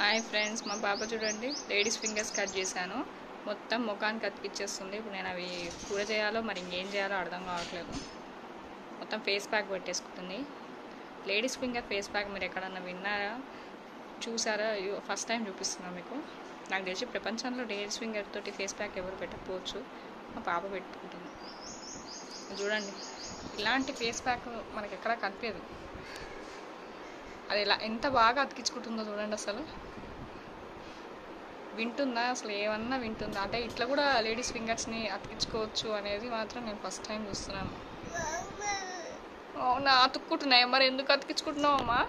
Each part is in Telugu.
హాయ్ ఫ్రెండ్స్, మా పాప చూడండి లేడీస్ ఫింగర్స్ కట్ చేశాను. మొత్తం ముఖానికి అతికిచ్చేస్తుంది. ఇప్పుడు నేను అవి కూర చేయాలో మరి ఇంకేం చేయాలో అర్థం కావట్లేదు. మొత్తం ఫేస్ ప్యాక్ పెట్టేసుకుంటుంది. లేడీస్ ఫింగర్ ఫేస్ ప్యాక్ మీరు ఎక్కడన్నా విన్నారా, చూసారా? ఫస్ట్ టైం చూపిస్తున్నాను మీకు. నాకు తెలిసి ప్రపంచంలో లేడీస్ ఫింగర్ తోటి ఫేస్ ప్యాక్ ఎవరు పెట్టకపోవచ్చు. మా పాప పెట్టుకుంటుంది. చూడండి, ఇలాంటి ఫేస్ ప్యాక్ మనకి ఎక్కడా కనిపించదు. అది ఎంత బాగా అతికించుకుంటుందో చూడండి. అసలు వింటుందా? అసలు ఏమన్నా వింటుందా? అంటే ఇట్లా కూడా లేడీస్ ఫింగర్స్ని అతికించుకోవచ్చు అనేది మాత్రం నేను ఫస్ట్ టైం చూస్తున్నాను. అవునా, అతుక్కుంటున్నాయి. మరి ఎందుకు అతికించుకుంటున్నావు అమ్మా?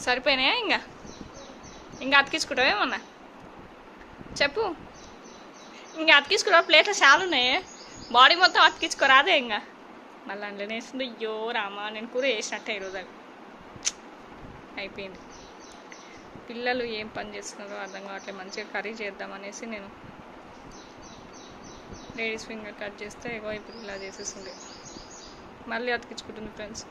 సరిపోయినాయా? ఇంకా అతికించుకుంటావేమన్నా చెప్పు. ఇంకా అతికించుకుంటా? ప్లేట్లు చాలా ఉన్నాయే, బాడీ మొత్తం అతికించుకోరాదే. ఇంకా మళ్ళీ అందులోనే వేస్తుంది. అయ్యో రామా, నేను కూర వేసినట్టే ఈరోజు. అయిపోయింది. పిల్లలు ఏం పని చేస్తున్నారో అర్థం కావట్లేదు. మంచిగా కర్రీ చేద్దామనేసి నేను లేడీస్ ఫింగర్ కట్ చేస్తే ఇప్పుడు ఇలా చేసేస్తుంది. మళ్ళీ అతికించుకుంటుంది. ఫ్రెండ్స్,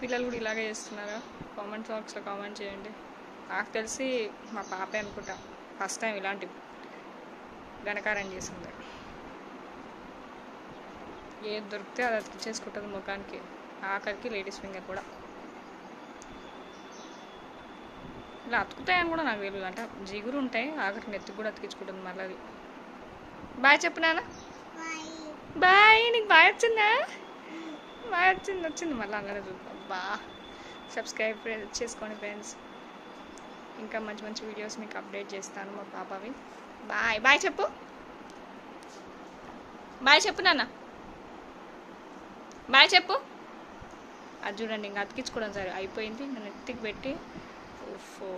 పిల్లలు కూడా ఇలాగే చేస్తున్నారా? కామెంట్ బాక్స్లో కామెంట్ చేయండి. నాకు తెలిసి మా పాపే అనుకుంటా ఫస్ట్ టైం ఇలాంటి ఘనకారం చేసింది. ఏది దొరికితే అది అతికించేసుకుంటుంది ముఖానికి, ఆఖరికి లేడీస్ ఫింగర్ కూడా. ఇలా అతుకుతాయని కూడా నాకు తెలియదు. అంటే జిగురు ఉంటాయి, ఆఖరికి నెత్తికి కూడా అతికించుకుంటుంది. మళ్ళీ అది బాయ్ చెప్పు నాన్న. బాయ్. నీకు బాయ్ వచ్చిందా? బాయ్ వచ్చింది. మళ్ళీ అలానే చూద్దాం. సబ్స్క్రైబ్ చేసుకోండి ఫ్రెండ్స్. ఇంకా మంచి మంచి వీడియోస్ మీకు అప్డేట్ చేస్తాను మా పాపవి. బాయ్ చెప్పు. బాయ్ చెప్పు నాన్న. బాయ్ చెప్పు. అది చూడండి, ఇంకా అతికించుకోవడం సరే అయిపోయింది. నేను ఎత్తికి పెట్టి ఓఫో.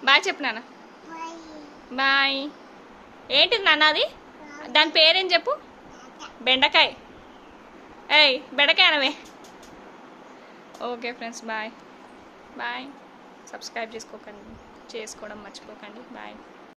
బాయ్ చెప్పు నాన్న. బాయ్. ఏంటిది నాన్న అది? దాని పేరేం చెప్పు? బెండకాయ. బెండకాయ అనవే. Okay friends, bye. సబ్స్క్రైబ్ చేసుకోవడం మర్చిపోకండి. బాయ్.